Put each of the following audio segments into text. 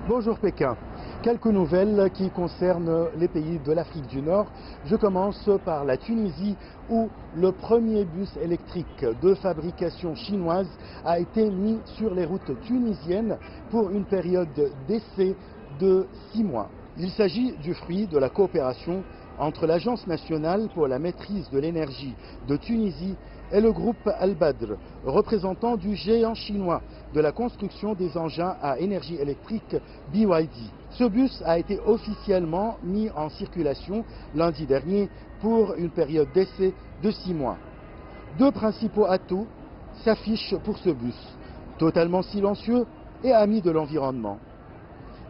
Bonjour Pékin. Quelques nouvelles qui concernent les pays de l'Afrique du Nord. Je commence par la Tunisie où le premier bus électrique de fabrication chinoise a été mis sur les routes tunisiennes pour une période d'essai de 6 mois. Il s'agit du fruit de la coopération entre l'Agence nationale pour la maîtrise de l'énergie de Tunisie et le groupe Al-Badr, représentant du géant chinois de la construction des engins à énergie électrique BYD. Ce bus a été officiellement mis en circulation lundi dernier pour une période d'essai de 6 mois. Deux principaux atouts s'affichent pour ce bus, totalement silencieux et ami de l'environnement.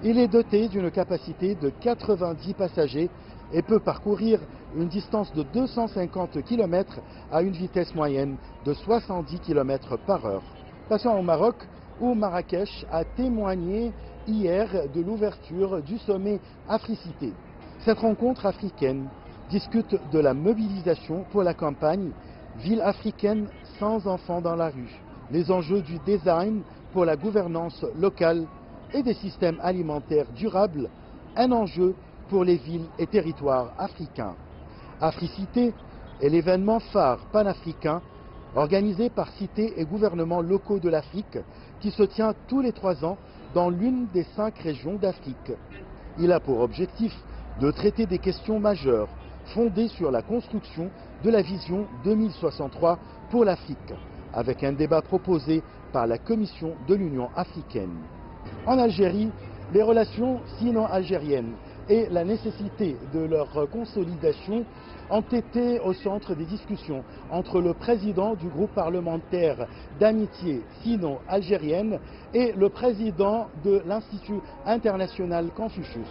Il est doté d'une capacité de 90 passagers et peut parcourir une distance de 250 km à une vitesse moyenne de 70 km par heure. Passons au Maroc, où Marrakech a témoigné hier de l'ouverture du sommet Africité. Cette rencontre africaine discute de la mobilisation pour la campagne Ville africaine sans enfants dans la rue, les enjeux du design pour la gouvernance locale et des systèmes alimentaires durables, un enjeu pour les villes et territoires africains. Africité est l'événement phare panafricain organisé par cités et gouvernements locaux de l'Afrique qui se tient tous les 3 ans dans l'une des 5 régions d'Afrique. Il a pour objectif de traiter des questions majeures fondées sur la construction de la vision 2063 pour l'Afrique, avec un débat proposé par la Commission de l'Union africaine. En Algérie, les relations sino-algériennes et la nécessité de leur consolidation ont été au centre des discussions entre le président du groupe parlementaire d'amitié sino-algérienne et le président de l'Institut international Confucius.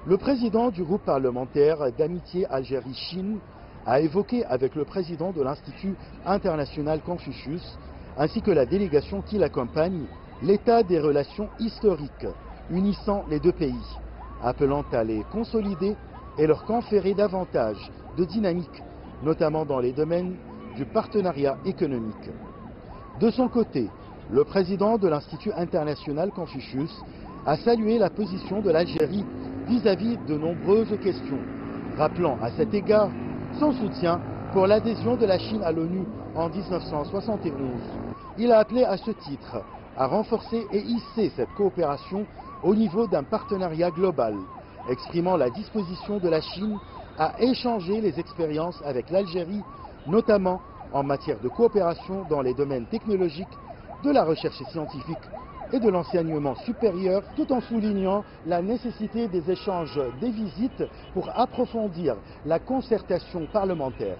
Le président du groupe parlementaire d'amitié Algérie-Chine a évoqué avec le président de l'Institut international Confucius ainsi que la délégation qui l'accompagne l'état des relations historiques unissant les deux pays, appelant à les consolider et leur conférer davantage de dynamique, notamment dans les domaines du partenariat économique. De son côté, le président de l'Institut international Confucius a salué la position de l'Algérie vis-à-vis de nombreuses questions, rappelant à cet égard son soutien pour l'adhésion de la Chine à l'ONU en 1971. Il a appelé à ce titre à renforcer et hisser cette coopération au niveau d'un partenariat global, exprimant la disposition de la Chine à échanger les expériences avec l'Algérie, notamment en matière de coopération dans les domaines technologiques, de la recherche scientifique et de l'enseignement supérieur, tout en soulignant la nécessité des échanges des visites pour approfondir la concertation parlementaire.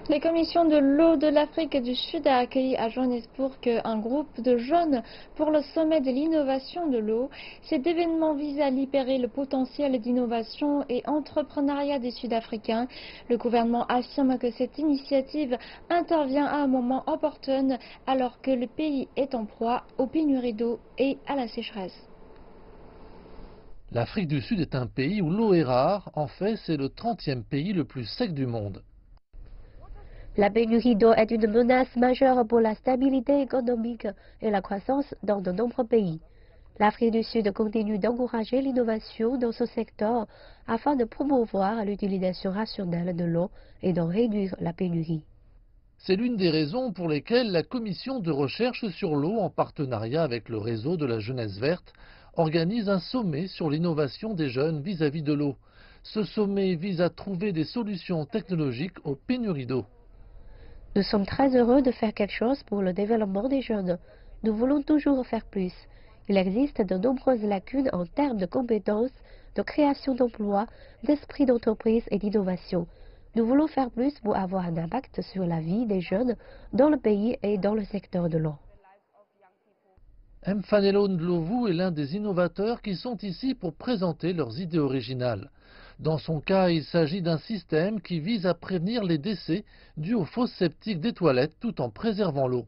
La Commission de l'eau de l'Afrique du Sud a accueilli à Johannesburg un groupe de jeunes pour le sommet de l'innovation de l'eau. Cet événement vise à libérer le potentiel d'innovation et entrepreneuriat des Sud-Africains. Le gouvernement affirme que cette initiative intervient à un moment opportun alors que le pays est en proie aux pénuries d'eau et à la sécheresse. L'Afrique du Sud est un pays où l'eau est rare. En fait, c'est le 30e pays le plus sec du monde. La pénurie d'eau est une menace majeure pour la stabilité économique et la croissance dans de nombreux pays. L'Afrique du Sud continue d'encourager l'innovation dans ce secteur afin de promouvoir l'utilisation rationnelle de l'eau et d'en réduire la pénurie. C'est l'une des raisons pour lesquelles la Commission de recherche sur l'eau, en partenariat avec le réseau de la jeunesse verte, organise un sommet sur l'innovation des jeunes vis-à-vis de l'eau. Ce sommet vise à trouver des solutions technologiques aux pénuries d'eau. Nous sommes très heureux de faire quelque chose pour le développement des jeunes. Nous voulons toujours faire plus. Il existe de nombreuses lacunes en termes de compétences, de création d'emplois, d'esprit d'entreprise et d'innovation. Nous voulons faire plus pour avoir un impact sur la vie des jeunes dans le pays et dans le secteur de l'eau. Mfanelo Ndlovu est l'un des innovateurs qui sont ici pour présenter leurs idées originales. Dans son cas, il s'agit d'un système qui vise à prévenir les décès dus aux fosses septiques des toilettes tout en préservant l'eau.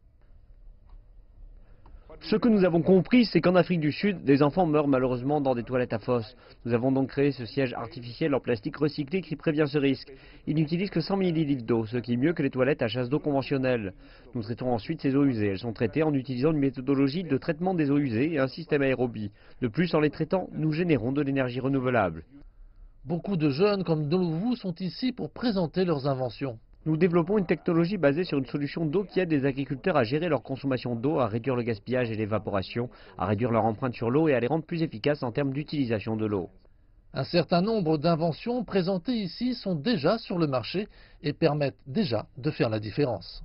Ce que nous avons compris, c'est qu'en Afrique du Sud, des enfants meurent malheureusement dans des toilettes à fosse. Nous avons donc créé ce siège artificiel en plastique recyclé qui prévient ce risque. Il n'utilise que 100 ml d'eau, ce qui est mieux que les toilettes à chasse d'eau conventionnelles. Nous traitons ensuite ces eaux usées. Elles sont traitées en utilisant une méthodologie de traitement des eaux usées et un système aérobie. De plus, en les traitant, nous générons de l'énergie renouvelable. Beaucoup de jeunes comme vous sont ici pour présenter leurs inventions. Nous développons une technologie basée sur une solution d'eau qui aide les agriculteurs à gérer leur consommation d'eau, à réduire le gaspillage et l'évaporation, à réduire leur empreinte sur l'eau et à les rendre plus efficaces en termes d'utilisation de l'eau. Un certain nombre d'inventions présentées ici sont déjà sur le marché et permettent déjà de faire la différence.